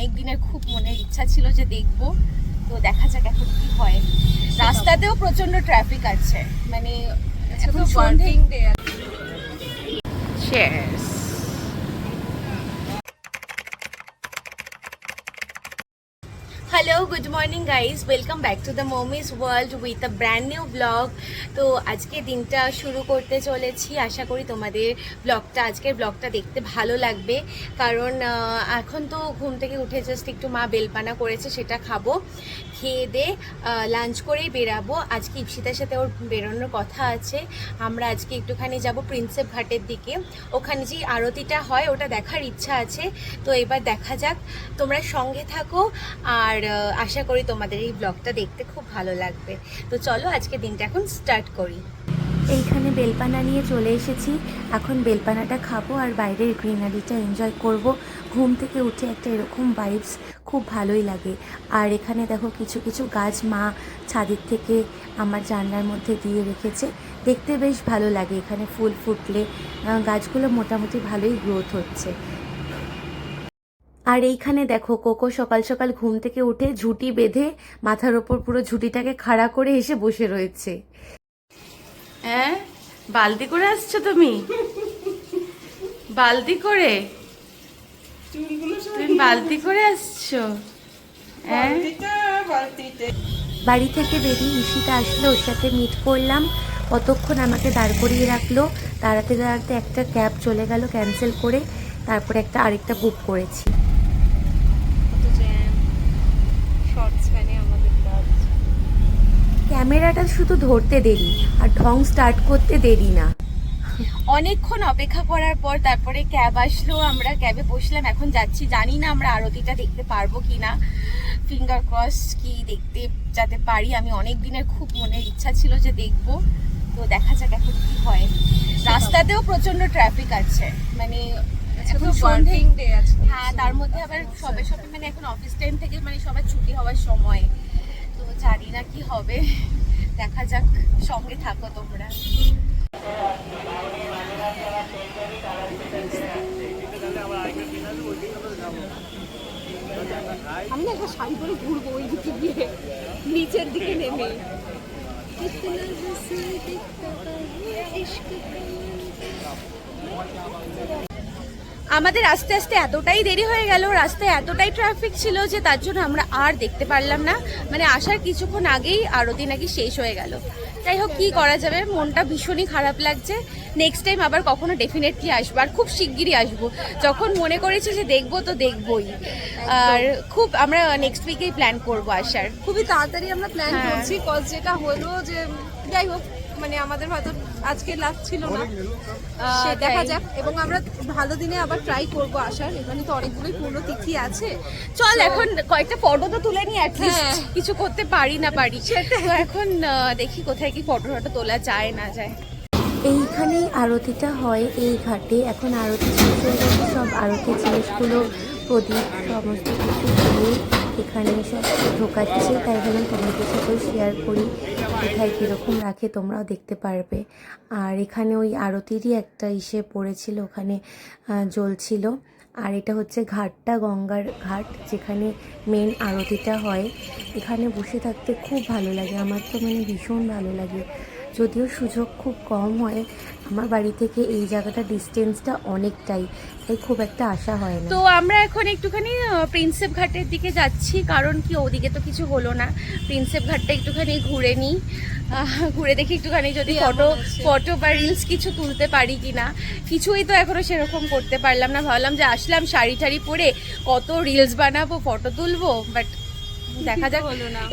অনেক দিনের খুব মনের ইচ্ছা ছিল যে দেখব, তো দেখা যাক এখন কি হয়। রাস্তাতেও প্রচন্ড ট্রাফিক আছে, মানে এখন working day. Cheers. Hello, good morning guys, welcome back to the mommy's world with a brand new blog. তো আজকে দিনটা শুরু করতে চলেছি, আশা করি তোমাদের আজকের ব্লগটা দেখতে ভালো লাগবে। কারণ এখন তো ঘুম থেকে উঠে জাস্ট একটু মা বেলপানা করেছে, সেটা খাবো, খেয়ে দিয়ে লাঞ্চ করেই বেরাবো। আজকে ইপসিতার সাথে ওর বেরোনোর কথা আছে। আমরা আজকে একটুখানি যাব প্রিন্সেপ ঘাটের দিকে, ওখানে যে আরতিটা হয় ওটা দেখার ইচ্ছা আছে। তো এবার দেখা যাক, তোমরা সঙ্গে থাকো, আর আশা করি তোমাদের এই ব্লগটা দেখতে খুব ভালো লাগবে। তো চলো আজকে দিনটা এখন স্টার্ট করি। এইখানে বেলপানা নিয়ে চলে এসেছি, এখন বেলপানাটা খাবো আর বাইরের গ্রিনারিটা এনজয় করব। ঘুম থেকে উঠে একটা এরকম ভাইবস খুব ভালোই লাগে। আর এখানে দেখো কিছু কিছু গাছ মা ছাদের থেকে আমার জানলার মধ্যে দিয়ে রেখেছে, দেখতে বেশ ভালো লাগে। এখানে ফুল ফুটলে গাছগুলো মোটামুটি ভালোই গ্রোথ হচ্ছে। আর এইখানে দেখো কোকো সকাল সকাল ঘুম থেকে উঠে ঝুঁটি বেঁধে মাথার ওপর পুরো ঝুঁটিটাকে খাড়া করে এসে বসে রয়েছে। হ্যাঁ, বালতি করে আসছো তুমি? বালতি করে? তুমি বালতি করে আসছো? হ্যাঁ, বাড়ি থেকে বেরিয়ে ঈশিতা আসলো, ওর সাথে মিট করলাম। কতক্ষণ আমাকে দাঁড় করিয়ে রাখলো, দাঁড়াতে দাঁড়াতে একটা ক্যাব চলে গেল ক্যান্সেল করে, তারপরে আরেকটা বুক করেছি। ক্যামেরাটা শুধু ধরতে দেরি আর ঢং স্টার্ট করতে দেরি না। অনেকক্ষণ অপেক্ষা করার পর তারপরে ক্যাব আসলো, আমরা ক্যাবে বসলাম, এখন যাচ্ছি। জানি না আমরা আরতিটা দেখতে পারবো কিনা, ফিঙ্গার ক্রস কি দেখতে যাতে পারি। আমি অনেক দিনের খুব মনের ইচ্ছা ছিল যে দেখব, তো দেখা যাক এখন কি হয়। রাস্তাতেও প্রচন্ড ট্রাফিক আছে, মানে এখন ওয়ার্কিং ডে আছে। হ্যাঁ, তার মধ্যে আবার সবে মানে এখন অফিস টাইম থেকে মানে সবার ছুটি হওয়ার সময়, তো জানি না কি হবে, দেখা যাক, সঙ্গে থাকো তোমরা। আমি না একটা শাড়ি পরে ঘুরবো ওই দিকে গিয়ে, নিচের দিকে নেমে। আমাদের আস্তে আস্তে এতটাই দেরি হয়ে গেল, রাস্তায় এতটাই ট্রাফিক ছিল যে তার জন্য আমরা আর দেখতে পারলাম না। মানে আসার কিছুক্ষণ আগেই আরতি নাকি শেষ হয়ে গেল। যাই হোক, কি করা যাবে, মনটা ভীষণই খারাপ লাগছে। নেক্সট টাইম আবার কখনো ডেফিনেটলি আসবো, আর খুব শিগগিরই আসবো। যখন মনে করেছি যে দেখবো তো দেখবোই। আর খুব আমরা নেক্সট উইকেই প্ল্যান করবো আসার, খুবই তাড়াতাড়ি আমরা প্ল্যান করছি। কজ যেটা হলো যে যাই হোক, মানে আমাদের হয়তো আজকে লাভ ছিল না, দেখা যাক। এবং আমরা ভালো দিনে আবার ট্রাই করব আসার। এখানে তো অনেকগুলোই পূর্ণ তিথি আছে, চল এখন কয়েকটা ফটো তো তুলে নিই, অ্যাটলিস্ট কিছু করতে পারি না পারি সেটা। এখন দেখি কোথায় কি ফটো তোলা যায় না যায়। এইখানেই আরতিটা হয় এই ঘাটে। এখন আরতি শেষ হয়ে গেছে, সব আরতি জিনিসগুলো প্রদীপ সমস্ত কিছু দিয়ে এখানে সব ঢোকাচ্ছে, তাই ভাবলাম তোমাদের সাথেও শেয়ার করি কোথায় কীরকম রাখে, তোমরাও দেখতে পারবে। আর এখানে ওই আরতিরই একটা ইসে পড়েছিল, ওখানে জ্বলছিল। আর এটা হচ্ছে ঘাটটা, গঙ্গার ঘাট, যেখানে মেন আরতিটা হয়। এখানে বসে থাকতে খুব ভালো লাগে, আমার তো মানে ভীষণ ভালো লাগে। যদিও সুযোগ খুব কম হয়, আমার বাড়ি থেকে এই জায়গাটা ডিস্টেন্সটা অনেকটাই, তাই খুব একটা আশা হয় না। তো আমরা এখন একটুখানি প্রিন্সেপ ঘাটের দিকে যাচ্ছি, কারণ কি ওদিকে তো কিছু হলো না, প্রিন্সেপ ঘাটটা একটুখানি ঘুরে নিই, ঘুরে দেখি একটুখানি যদি ফটো বা রিলস কিছু তুলতে পারি কিনা। কিছুই তো এখনো সেরকম করতে পারলাম না। ভাবলাম যে আসলাম শাড়ি টাড়ি পরে কত রিলস বানাবো, ফটো তুলবো, বাট দেখা যাক,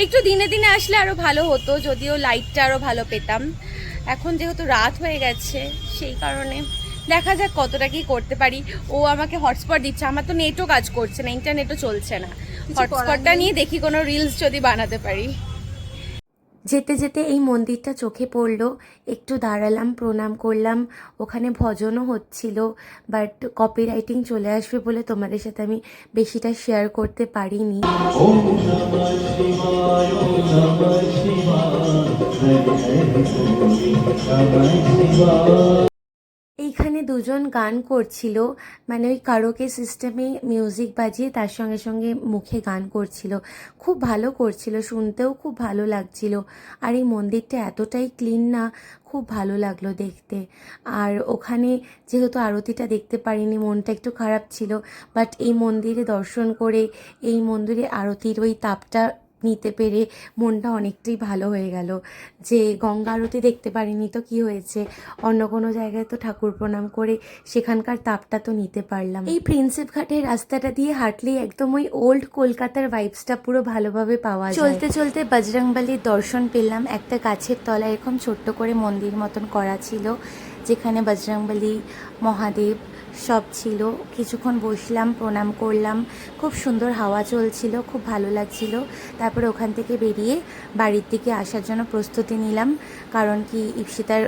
একটু দিনে দিনে আসলে আরো ভালো হতো, যদিও লাইটটা আরো ভালো পেতাম। এখন যেহেতু রাত হয়ে গেছে সেই কারণে দেখা যাক কতটা কি করতে পারি। ও আমাকে হটস্পট দিচ্ছে, আমার তো নেটও কাজ করছে না, ইন্টারনেটও চলছে না। হটস্পটটা নিয়ে দেখি কোনো রিলস যদি বানাতে পারি। যেতে যেতে এই মন্দিরটা চোখে পড়লো, একটু দাঁড়ালাম, প্রণাম করলাম। ওখানে ভজনও হচ্ছিল, বাট কপিরাইটিং চলে আসবে বলে তোমাদের সাথে আমি বেশিটা শেয়ার করতে পারিনি। এই এখানে দুজন গান করছিল, মানে ওই কারোকে সিস্টেমে মিউজিক বাজিয়ে তার সঙ্গে সঙ্গে মুখে গান করছিল। খুব ভালো করছিল, শুনতেও খুব ভালো লাগছিল। আর এই মন্দিরটা এতটাই ক্লিন না, খুব ভালো লাগলো দেখতে। আর ওখানে যেহেতু আরতিটা দেখতে পারিনি, মনটা একটু খারাপ ছিল, বাট এই মন্দিরে দর্শন করে এই মন্দিরে আরতির ওই তাপটা নিতে পেরে মনটা অনেকটাই ভালো হয়ে গেল। যে গঙ্গা আরতি দেখতে পারিনি তো কি হয়েছে, অন্য কোনো জায়গায় তো ঠাকুর প্রণাম করে সেখানকার তাপটা তো নিতে পারলাম। এই প্রিন্সেপ ঘাটের রাস্তাটা দিয়ে হাঁটলেই একদম ওই ওল্ড কলকাতার ভাইবসটা পুরো ভালোভাবে পাওয়া যায়। চলতে চলতে বজরংবলীর দর্শন পেলাম। একটা গাছের তলায় এরকম ছোট্ট করে মন্দির মতন করা ছিল, যেখানে বজরংবলী, মহাদেব সব ছিল। কিছুক্ষণ বসলাম, প্রণাম করলাম, খুব সুন্দর হাওয়া চলছিল, খুব ভালো লাগছিল। তারপরে ওখান থেকে বেরিয়ে বাড়ির দিকে আসার জন্য প্রস্তুতি নিলাম, কারণ কি ইপসিতার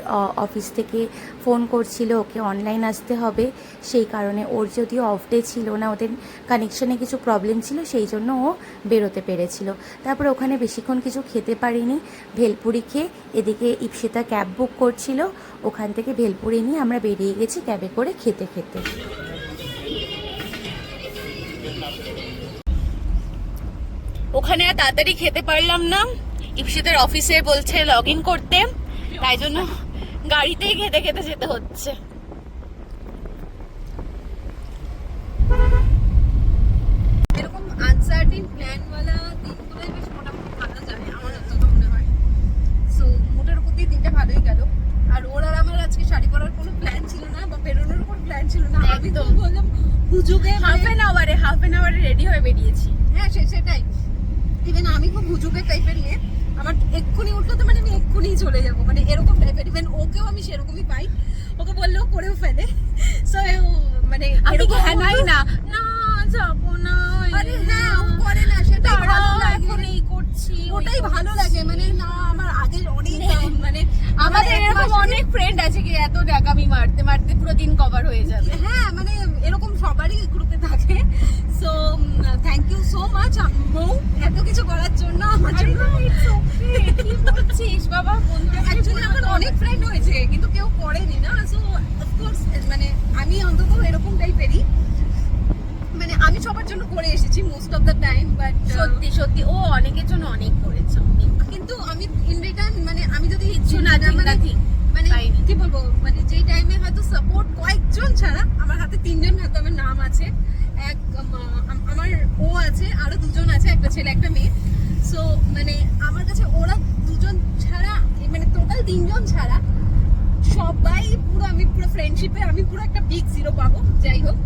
অফিস থেকে ফোন করছিল ওকে অনলাইন আসতে হবে, সেই কারণে ওর যদিও অফ ডে ছিল না, ওদের কানেকশনে কিছু প্রবলেম ছিল, সেই জন্য ও বেরোতে পেরেছিল। তারপরে ওখানে বেশিক্ষণ কিছু খেতে পারিনি, ভেলপুরি খেয়ে এদিকে ইপসিতা ক্যাব বুক করছিল, ওখান থেকে ভেলপুরি নিয়ে আমরা বেরিয়ে গেছি ক্যাবে করে খেতে খেতে। ওখানে আর তাড়াতাড়ি খেতে পারলাম না, ইপসিতার অফিসে বলছে লগ ইন করতে, তাই জন্য গাড়িতেই খেতে খেতে যেতে হচ্ছে। এরকম আনসার্টিন প্ল্যানওয়ালা দিনগুলোই বেশ মোটামুটি ভালো যায়, আমার অন্তত মনে হয়। সো মোটের উপর দিয়ে দিনটা ভালোই গেল। আর ওর আর আমার আজকে শাড়ি পরার কোনো প্ল্যান ছিল না, বা বেরোনোর কোনো প্ল্যান ছিল না। আমি তো বললাম হুজুগে হাফ এন আওয়ারে রেডি হয়ে বেরিয়েছি। হ্যাঁ সেটাই। ইভেন আমি খুব হুজুগে টাইপের মেয়ে, আমার এক্ষুনি উঠলো তো মানে আমি এক্ষুনি চলে যাবো, মানে এরকম টাইপের। ইভেন ওকেও আমি সেরকমই পাই, ওকে বললেও করেও ফেলে। সো মানে আমি ঘানাই না, না যাবো না, আরে হ্যাঁ ও করে না, সেটাই ভালো লাগে। এখন এই করছি, ওটাই ভালো লাগে, মানে না আমার আগের অনেক মানে আমাদের এরকম অনেক ফ্রেন্ড আছে কি এত ডাকামি মারতে মারতে পুরো দিন কভার হয়ে যাবে। হ্যাঁ মানে এরকম সবারই গ্রুপে থাকে। So thank you so much Mou এত কিছু করার জন্য। আমার জন্য কি বলছিস বাবা, অ্যাকচুয়ালি আমার অনেক ফ্রেন্ড হয়েছে কিন্তু কেউ করেনি না। সো অফকোর্স মানে আমি অন্তত এরকম টাইপেরই, মানে আমি সবার জন্য করে এসেছি most of the time. But সত্যি সত্যি ও অনেকের জন্য অনেক করেছে, কিন্তু আমি ইন রিটার্ন মানে আমি যদি কিছু না মানে কি বলবো, মানে যেই টাইমে হয়তো সাপোর্ট কয়েকজন ছাড়া, আমার হাতে 3 জন হয়তো আমার নাম আছে, এক আমার ও আছে, আরো 2 জন আছে, একটা ছেলে একটা মেয়ে। সো মানে আমার কাছে ওরা 2 জন ছাড়া, মানে টোটাল 3 জন ছাড়া সবাই পুরো, আমি পুরো ফ্রেন্ডশিপে আমি পুরো একটা বিগ জিরো পাবো। যাই হোক,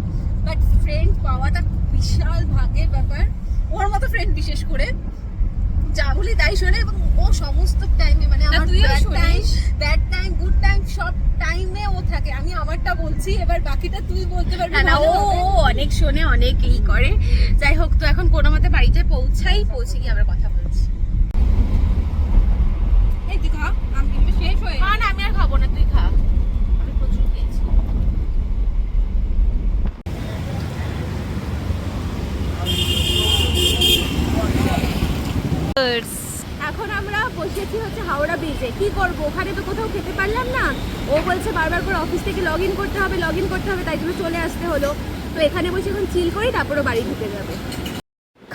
বাট ফ্রেন্ড পাওয়াটা বিশাল ভাগ্যের ব্যাপার, ওর মতো ফ্রেন্ড বিশেষ করে, যা বলি তাই শোনে। এবং ও সমস্ত টাইমে মানে আমার ব্যাড টাইম গুড টাইম সব টাইমে ও থাকে। আমি আমারটা বলছি, এবার বাকিটা তুই বলতে পারবি। না ও অনেক শোনে, অনেক এই করে। যাই হোক, তো এখন কোনো মতে বাড়িতে পৌঁছে গিয়ে আবার কথা বলছি। এই তুই খা, আমি কিন্তু শেষ হয়ে না আমি আর খাবো না, তুই খা, আমি প্রচুর খেয়েছি। এখন আমরা বসেছি হচ্ছে হাওড়া ব্রিজে। কি করবো, ওখানে তো কোথাও খেতে পারলাম না। ও বলছে বারবার করে অফিস থেকে লগ ইন করতে হবে, তাই জন্য চলে আসতে হলো। তো এখানে বসে এখন চিল করি, তারপরে বাড়ি ঢুকে যাবে।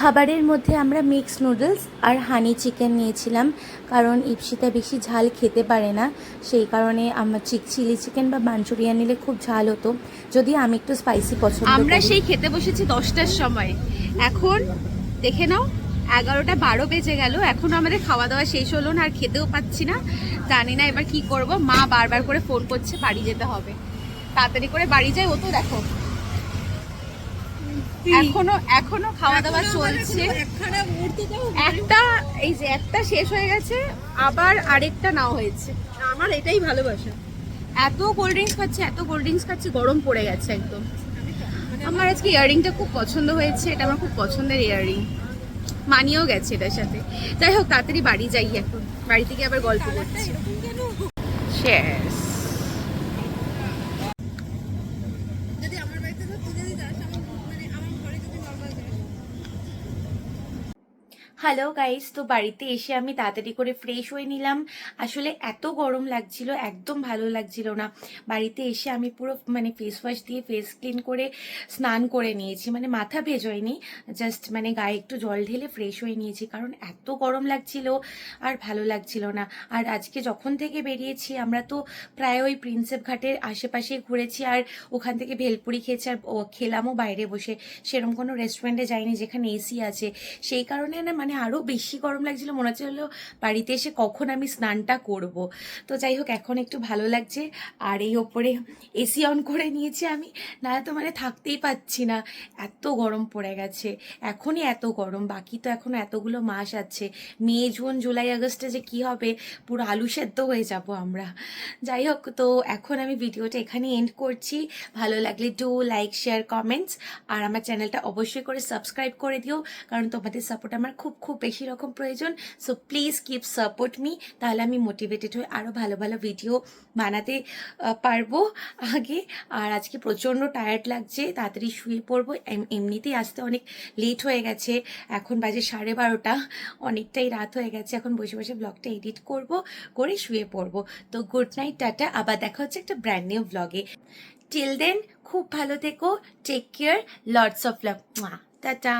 খাবারের মধ্যে আমরা মিক্স নুডলস আর হানি চিকেন নিয়েছিলাম, কারণ ইপসিতা বেশি ঝাল খেতে পারে না, সেই কারণে আমার চিলি চিকেন বা মাঞ্চুরিয়ান নিলে খুব ঝাল হতো, যদি আমি একটু স্পাইসি পছন্দ করি। আমরা সেই খেতে বসেছি 10টার সময়, এখন দেখে নাও 11টা 12 বেজে গেল, এখনো আমাদের খাওয়া দাওয়া শেষ হলো না, আর খেতেও পাচ্ছি না। জানি না এবার কি করব, মা বারবার করে ফোন করছে বাড়ি যেতে হবে, তাড়াতাড়ি করে বাড়ি যাই। ও তো দেখো এখনো খাওয়া দাওয়া চলছে। একটা শেষ হয়ে গেছে, আবার আরেকটা নাও হয়েছে। আমার এটাই ভালোবাসা। এত কোল্ড ড্রিঙ্কস খাচ্ছি, গরম পড়ে গেছে একদম। আমার আজকে ইয়াররিংটা খুব পছন্দ হয়েছে, এটা আমার খুব পছন্দের ইয়াররিং, মানিয়েও গেছে এটার সাথে। যাই হোক, তাড়াতাড়ি বাড়ি যাই, এখন বাড়ি থেকে আবার গল্প করছি। শেষ। হ্যালো গাইস, তো বাড়িতে এসে আমি তাড়াতাড়ি করে ফ্রেশ হয়ে নিলাম। আসলে এত গরম লাগছিল, একদম ভালো লাগছিল না। বাড়িতে এসে আমি পুরো মানে ফেস ওয়াশ দিয়ে ফেস ক্লিন করে স্নান করে নিয়েছি, মানে মাথা ভেজোয়নি, জাস্ট মানে গায়ে একটু জল ঢেলে ফ্রেশ হয়ে নিয়েছি, কারণ এত গরম লাগছিল আর ভালো লাগছিল না। আর আজকে যখন থেকে বেরিয়েছি আমরা তো প্রায় ওই প্রিন্সেপ ঘাটের আশেপাশে ঘুরেছি, আর ওখান থেকে ভেলপুরি খেয়েছি, আর খেলামও বাইরে বসে, সেরকম কোনো রেস্টুরেন্টে যাইনি যেখানে এসি আছে। সেই কারণে না মানে আরও বেশি গরম লাগছিল, মনে হচ্ছিল বাড়িতে এসে কখন আমি স্নানটা করব। তো যাই হোক, এখন একটু ভালো লাগছে। আর এই ওপরে এসি অন করে নিয়েছি আমি, না তো মানে থাকতেই পাচ্ছি না, এত গরম পড়ে গেছে। এখনই এত গরম, বাকি তো এখনো এতগুলো মাস আছে। মে, জুন, জুলাই, আগস্টে যে কি হবে, পুরো আলু সেদ্ধ হয়ে যাব আমরা। যাই হোক, তো এখন আমি ভিডিওটা এখানে এন্ড করছি। ভালো লাগলে ডু লাইক, শেয়ার, কমেন্টস, আর আমার চ্যানেলটা অবশ্যই করে সাবস্ক্রাইব করে দিও, কারণ তোমাদের সাপোর্ট আমার খুব খুব বেশি রকম প্রয়োজন। So please keep support me, তাহলে আমি মোটিভেটেড হয়ে আরও ভালো ভালো ভিডিও বানাতে পারবো আগে। আর আজকে প্রচণ্ড টায়ার্ড লাগছে, তাড়াতাড়ি শুয়ে পড়বো। এমনিতেই আসতে অনেক লেট হয়ে গেছে, এখন বাজে 12:30, অনেকটাই রাত হয়ে গেছে। এখন বসে বসে ব্লগটা এডিট করে শুয়ে পড়বো। তো গুড নাইট, টাটা, আবার দেখা হচ্ছে একটা ব্র্যান্ড নিউ ব্লগে। টিল দেন খুব ভালো থেকো, take care, lots of love, tata.